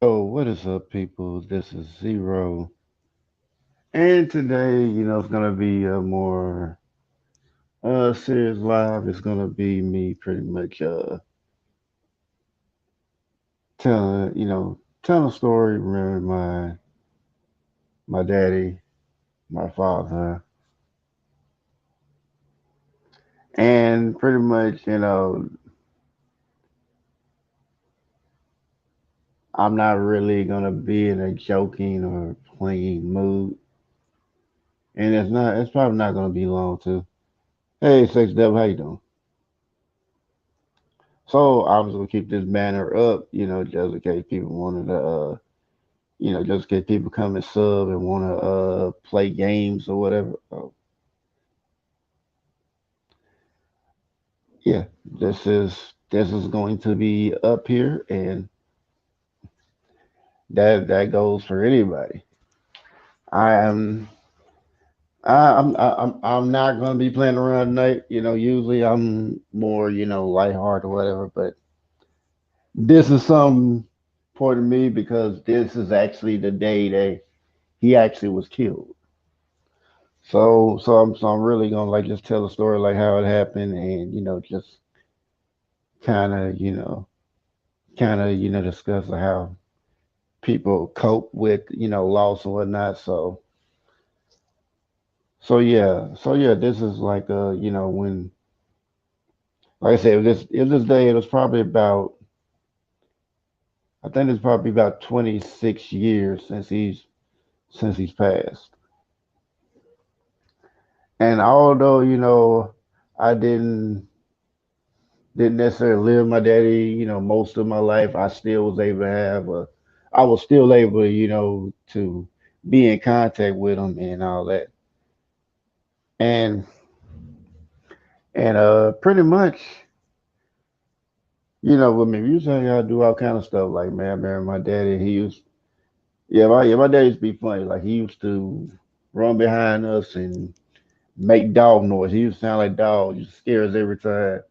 Oh, what is up, people? This is Zero, and today, it's gonna be a more serious live. It's gonna be me pretty much telling a story. Remember my daddy, my father, and pretty much, I'm not really gonna be in a joking or playing mood, and it's probably not gonna be long too. Hey, Sex Devil, how you doing? So I was gonna keep this banner up, just in case people wanted to, just in case people come and sub and want to play games or whatever. Yeah, this is going to be up here, and that goes for anybody. I am. I'm not gonna be playing around tonight. Usually I'm more, lighthearted or whatever, but this is something important to me because this is actually the day that he actually was killed. So I'm really gonna like just tell the story like how it happened, and just kind of discuss how people cope with loss and whatnot. So yeah, this is like when, like I said, this day, it was probably about, I think it's probably about 26 years since he's passed. And although I didn't necessarily live my daddy, most of my life, I was still able, to be in contact with him and all that. And pretty much, with me, usually I do all kind of stuff. Like, man, my daddy, my daddy used to be funny. Like, he used to run behind us and make dog noise. He used to sound like dog, just scare us every time.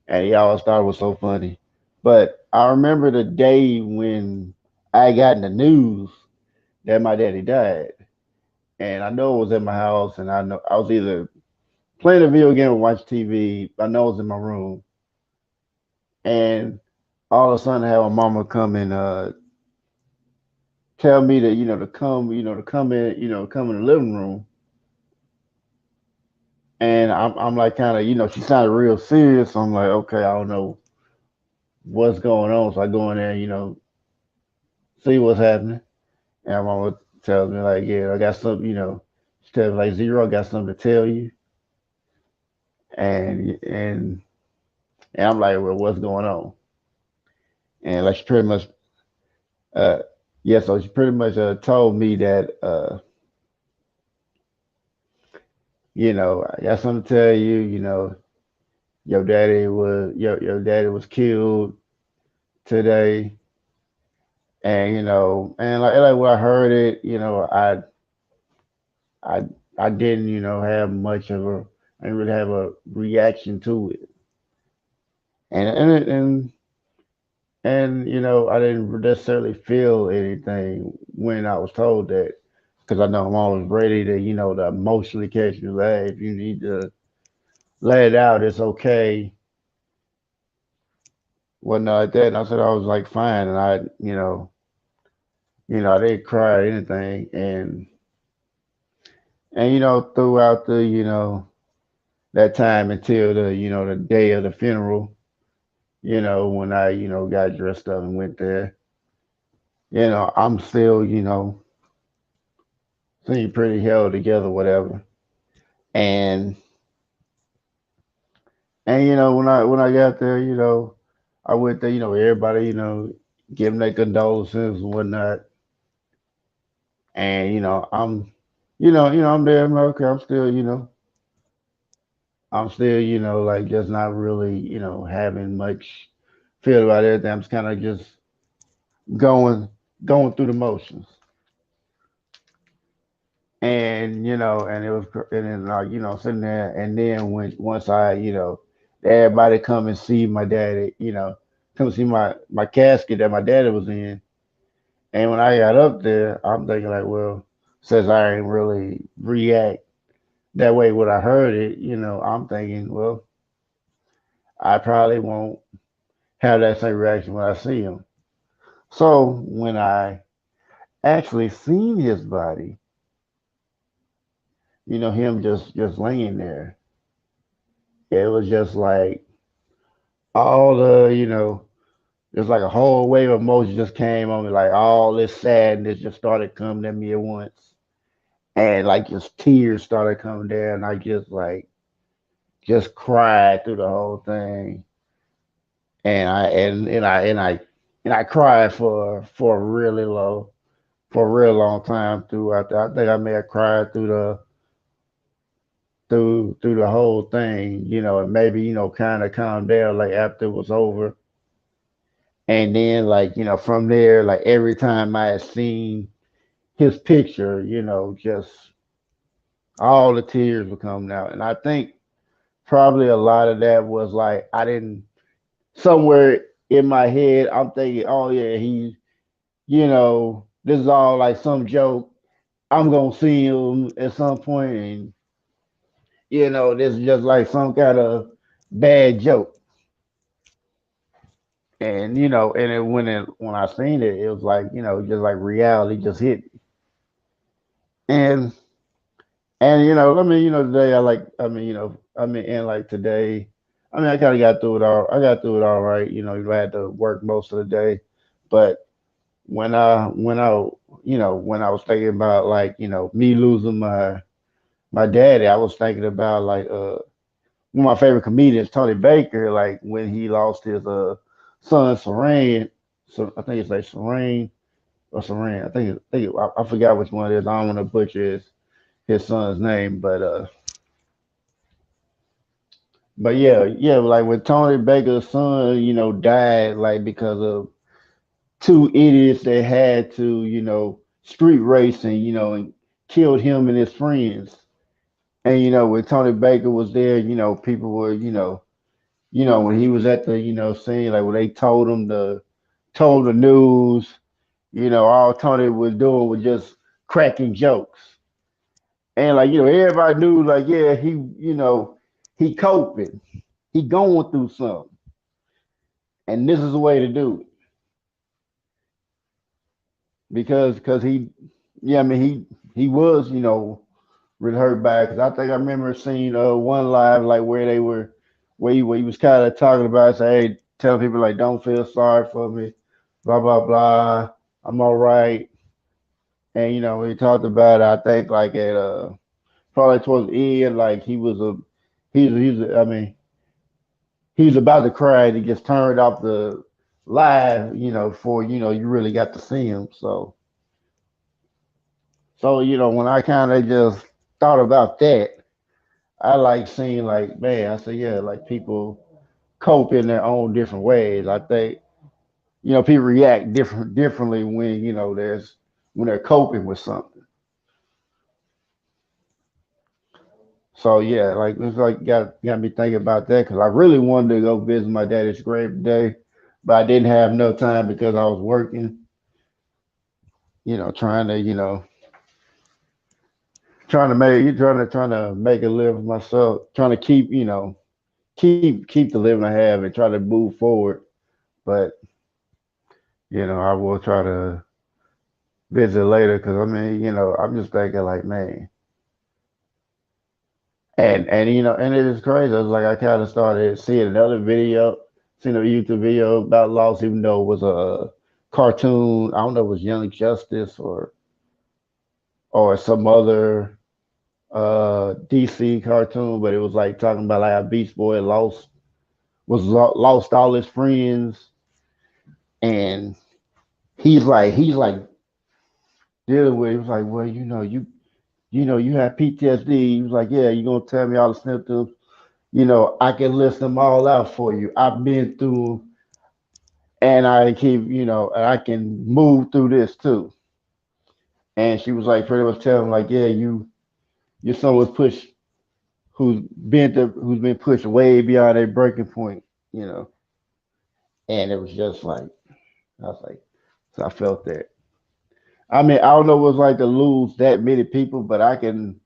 And he always thought it was so funny. But I remember the day when I got in the news that my daddy died. And I know it was at my house, and I know I was either playing a video game or watching TV. I know it was in my room. And all of a sudden, I had my mama come and tell me that, to come in, come in the living room. And I'm like, kind of, she sounded real serious. So I'm like, okay, I don't know what's going on. So I go in there, see what's happening. And my mama tells me like, yeah, I got something, she tells me like, Zero, I got something to tell you. And and and I'm like, well, what's going on? And like she pretty much, uh, yeah, so she pretty much told me that, I got something to tell you. Your daddy was killed today, and and like when I heard it, I I didn't have much of a I didn't really have a reaction to it, and I didn't necessarily feel anything when I was told that, because I know I'm always ready to to emotionally catch you. Like, if you need to let it out, it's okay. Whatnot like that. And I said I was like fine, and I didn't cry or anything, and throughout the that time until the day of the funeral, when I got dressed up and went there, I'm still seem pretty held together, whatever. And when I got there, I went there, everybody, giving their condolences and whatnot. And I'm there. I'm like, okay, I'm still, like just not really, having much feel about everything. I'm just kind of just going, going through the motions. And and it was, and then like sitting there, and then once I everybody come and see my daddy, come see my casket that my daddy was in. And when I got up there, I'm thinking like, well, since I ain't really react that way when I heard it, I'm thinking, well, I probably won't have that same reaction when I see him. So when I actually seen his body, him just laying there, it was just like all the, it's like a whole wave of emotion just came on me, like all this sadness just started coming at me at once. And like just tears started coming down. I just cried through the whole thing. And I cried for a really low for a real long time throughout that. I think I may have cried through the whole thing, and maybe, kind of calmed down like after it was over. And then like, from there, like every time I had seen his picture, just all the tears were coming out. And I think probably a lot of that was like I didn't somewhere in my head I'm thinking, oh yeah, this is all like some joke. I'm gonna see him at some point, and this is just like some kind of bad joke. And when I seen it, it was like just like reality just hit me. And I mean, today I mean, and like today, I mean, I kind of got through it all. I got through it all right. I had to work most of the day, but when I was thinking about like me losing my daddy, I was thinking about like one of my favorite comedians, Tony Baker, like when he lost his son Serene. So I think it's like Serene or Serene. I forgot which one it is. I don't want to butcher his son's name, but yeah, like when Tony Baker's son, died like because of two idiots that had to, street racing, and killed him and his friends. And when Tony Baker was there, people were, when he was at the, scene, like when they told the news, all Tony was doing was just cracking jokes. And like, everybody knew like, yeah, he coping. He going through something. And this is the way to do it. Because he yeah, I mean he was, really hurt bad because I think I remember seeing one live like where he was kind of talking about say, hey, telling people like don't feel sorry for me, blah blah blah, I'm all right. And he talked about it, I think like at probably towards the end, like I mean he was about to cry and he just turned off the live, before you really got to see him. So when I kind of just thought about that, I like seeing like, man, I say, yeah, like people cope in their own different ways. I think people react differently when when they're coping with something. So yeah, like it's like got me thinking about that because I really wanted to go visit my daddy's grave today, but I didn't have no time because I was working. Trying to trying to make a live for myself, trying to keep keep the living I have and try to move forward. But I will try to visit later because I mean, I'm just thinking like, man, and and it is crazy. It's like I kind of started seeing another video, seen a YouTube video about loss, even though it was a cartoon. I don't know if it was Young Justice or some other DC cartoon, but it was like talking about like a Beast Boy lost all his friends, and he's like dealing with. It. He was like, well, you have PTSD. He was like, yeah, you gonna tell me all the symptoms? I can list them all out for you. I've been through, and I keep, and I can move through this too. And she was like, pretty much telling him, like, yeah, your son was pushed, who's been pushed way beyond a breaking point, you know. And it was just like, I was like, so I felt that. I mean, I don't know what it's like to lose that many people, but I can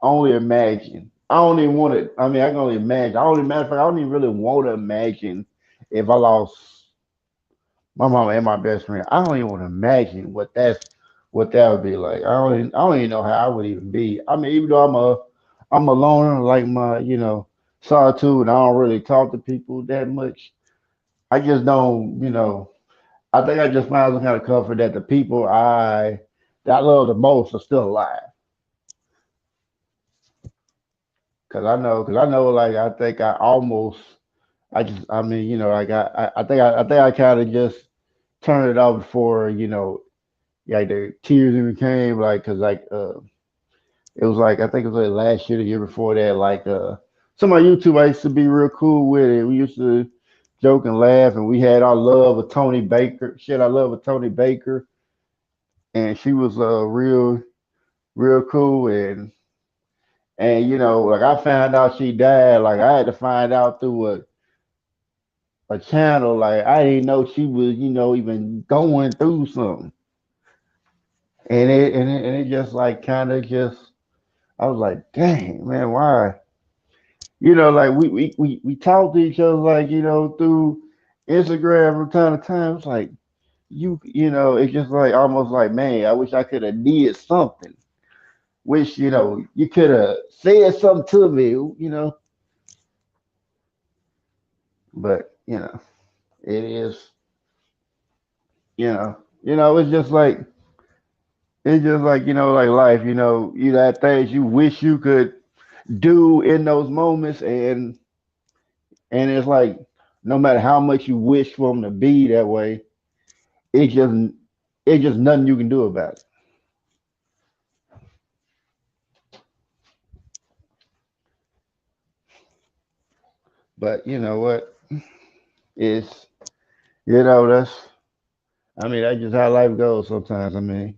only imagine. I don't even want to. I mean, I can only imagine. I only matter of fact, I don't even really want to imagine if I lost my mama and my best friend. I don't even want to imagine what that would be like. I don't even know how I would even be. I mean, even though I'm a loner, like my solitude, and I don't really talk to people that much. I just don't, I think I just find some kind of comfort that the people that I love the most are still alive. Cause I know, like I think I almost, I just, I mean, like I think I kind of just turned it off before, like the tears even came, like, cause like, it was like I think it was like last year, the year before that, like, some of my YouTube I used to be real cool with it. We used to joke and laugh, and we had our love of Tony Baker. Shit, I love of Tony Baker, and she was real cool, and like I found out she died. Like I had to find out through a channel. Like I didn't know she was, even going through something. And it just like kind of just I was like, dang man, why? Like we talk to each other like, through Instagram from time to time. It's like it's just like almost like, man, I wish I could have did something. Wish, you could have said something to me, but it is, it's just like like life, you got things you wish you could do in those moments, and it's like no matter how much you wish for them to be that way, it just it's just nothing you can do about it. But you know what? It's that's I mean that's just how life goes sometimes. I mean,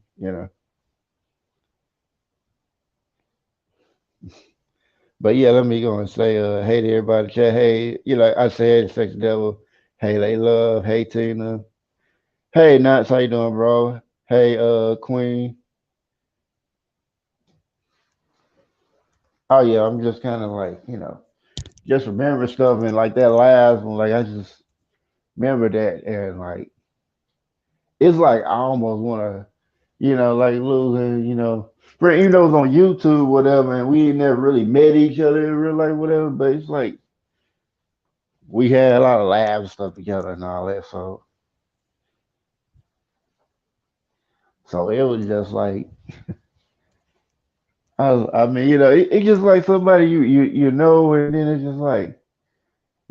But yeah, let me go and say hey to everybody. Chat. Hey, I said, Sex Devil. Hey, they love. Hey, Tina. Hey, Nuts. How you doing, bro? Hey, Queen. Oh yeah, I'm just kind of like just remember stuff and like that last one. Like I just remember that and like it's like I almost want to like losing even though it was on YouTube whatever, and we ain't never really met each other in real life whatever. But it's like we had a lot of laughs and stuff together and all that. So it was just like I mean, it's just like somebody you know, and then it's just like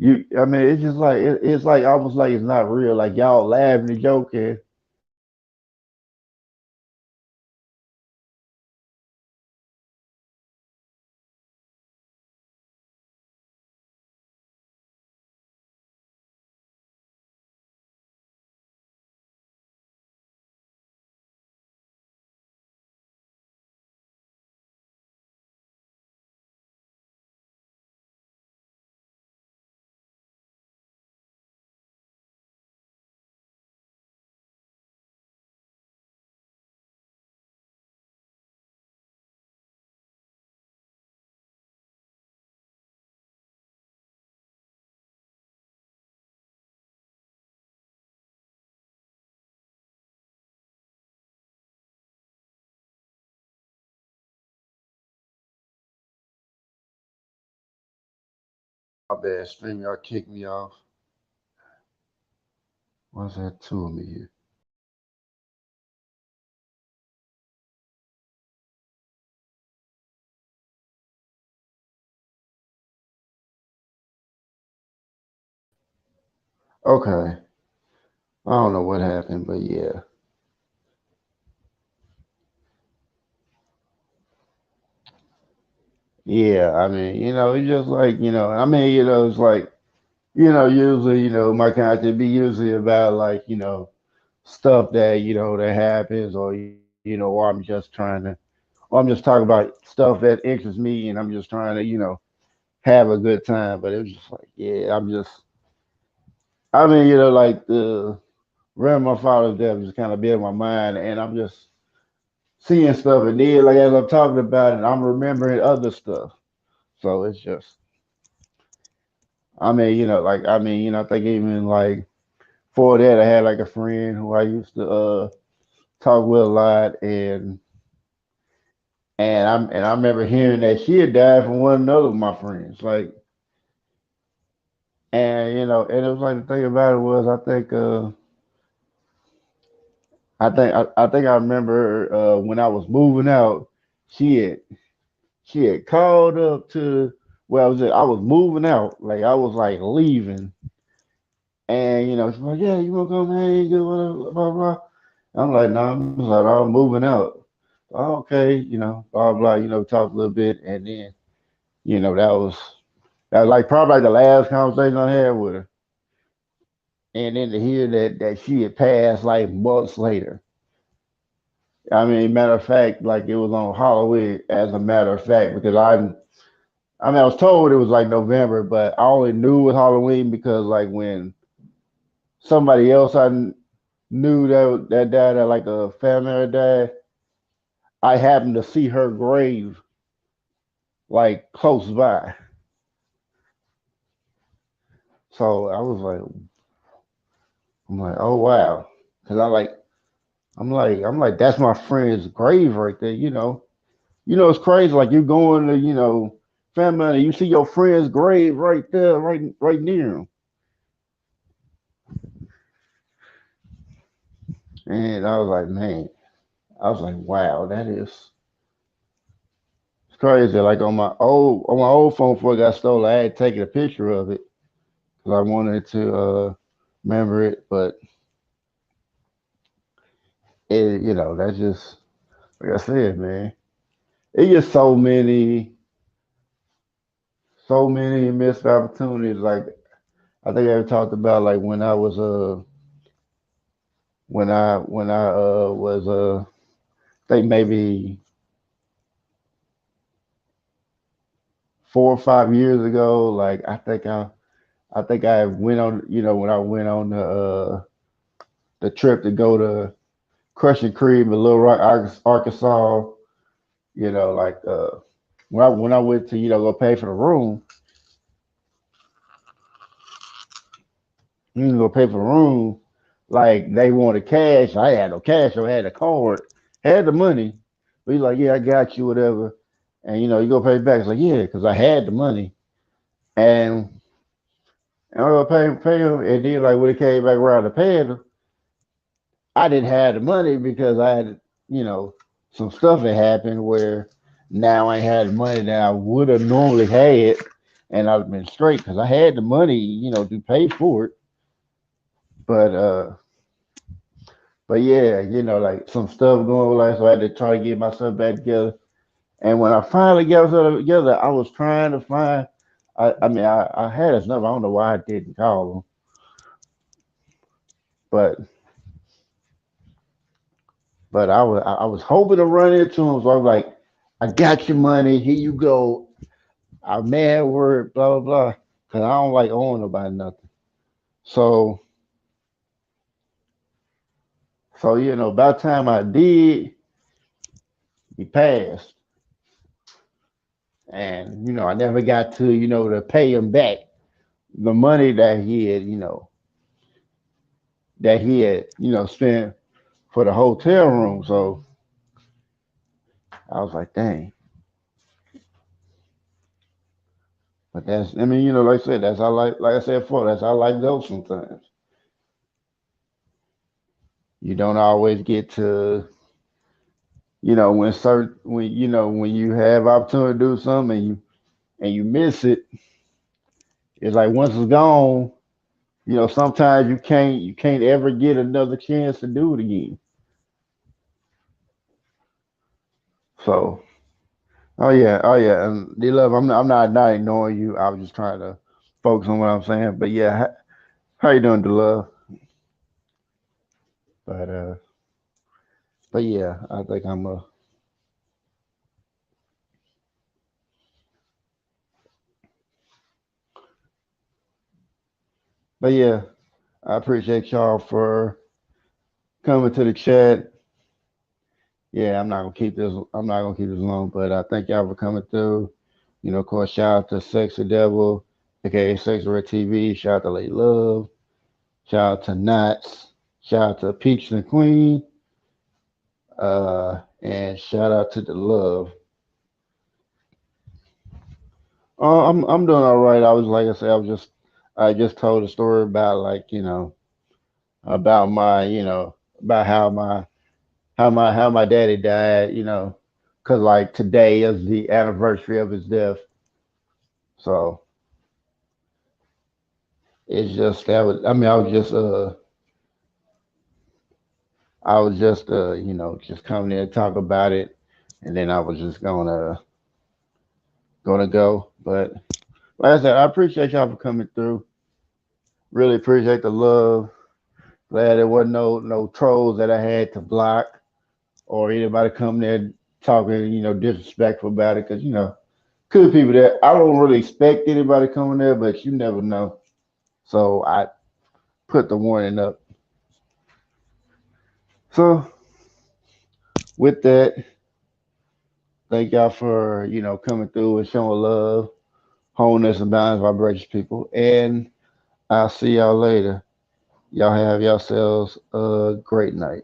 I mean, it's just like it's like almost like it's not real. Like y'all laughing and joking. My bad, stream y'all kicked me off. What's that two of me here? Okay, I don't know what happened, but yeah, yeah. I mean, it's just like I mean, it's like usually my content be usually about like stuff that that happens, or I'm just trying to, or I'm just talking about stuff that interests me, and I'm just trying to have a good time. But it was just like, yeah, I mean, like the remember my father's death just kind of been in my mind, and I'm just seeing stuff, and then like as I'm talking about it, I'm remembering other stuff. So it's just, I mean, like I mean, I think even like before that, I had like a friend who I used to talk with a lot, and I remember hearing that she had died from one another of my friends, like, and and it was like the thing about it was I think I remember when I was moving out, she had she had called up to where I was moving out, like I was like leaving, and she's like, yeah, you wanna come hang, blah blah blah. I'm like, no, I'm like, I'm moving out. Oh, okay, blah blah, talk a little bit, and then that was like probably like the last conversation I had with her, and then to hear that she had passed like months later. I mean, matter of fact, like it was on Halloween, as a matter of fact, because I mean, I was told it was like November, but I only knew it was Halloween because like when somebody else knew that died at like a family member died, I happened to see her grave like close by. So I was like, I'm like, oh wow, because I'm like, that's my friend's grave right there. It's crazy. Like you going to, family, and you see your friend's grave right there, right near him, and I was like, man, I was like, wow, that is it's crazy. Like on my old phone before it got stolen, I had taken a picture of it because I wanted to remember it, but that's just like I said, man. It's just so many missed opportunities. Like I think I talked about like when I was think maybe 4 or 5 years ago. Like I think I went on when I went on the trip to go to Crushing Creek in Little Rock, Arkansas. Like when I went to go pay for the room, go pay for the room. Like they wanted cash. I had no cash. So I had a card, had the money. But he's like, yeah, I got you, whatever. And you go pay back. It's like, yeah, because I had the money. And I go pay him. And then like when it came back around to paying him, I didn't have the money because I had, you know, some stuff that happened where now I had money that I would have normally had, and I've been straight because I had the money, to pay for it. But yeah, like some stuff going on, like so I had to try to get myself back together. And when I finally got myself together, I was trying to find. I mean, I had his number. I don't know why I didn't call him, but I was hoping to run into him. So I was like, I got your money. Here you go. I'm mad word, blah blah blah. Cause I don't like owing nobody nothing. So by the time I did, he passed. And I never got to, to pay him back the money that he had spent for the hotel room. So I was like, dang. But I mean, like I said, that's how like I said before, that's how life goes sometimes. You don't always get to, when you have opportunity to do something and you miss it, it's like once it's gone, sometimes you can't ever get another chance to do it again. So, oh yeah, and D Love, I'm not ignoring you. I was just trying to focus on what I'm saying. But yeah, how you doing, D Love? But yeah, I think but yeah, I appreciate y'all for coming to the chat Yeah, I'm not gonna keep this. I'm not gonna keep this long, but I thank y'all for coming through. You know, of course, shout out to Sexy Devil, aka Sex Red TV. Shout out to Late Love. Shout out to Knots. Shout out to Peach and Queen. And shout out to the Love. I'm doing all right. I was like I said, I just told a story about like about my about how my daddy died. Cause like today is the anniversary of his death. So it's just that was I mean I was just just coming in to talk about it, and then I was just gonna go. But like I said, I appreciate y'all for coming through. Really appreciate the love. Glad there wasn't no trolls that I had to block or anybody come there talking disrespectful about it. Cause could people that I don't really expect anybody coming there, but you never know. So I put the warning up. So with that, thank y'all for coming through and showing love, wholeness and balance vibrations, people. And I'll see y'all later. Y'all have yourselves a great night.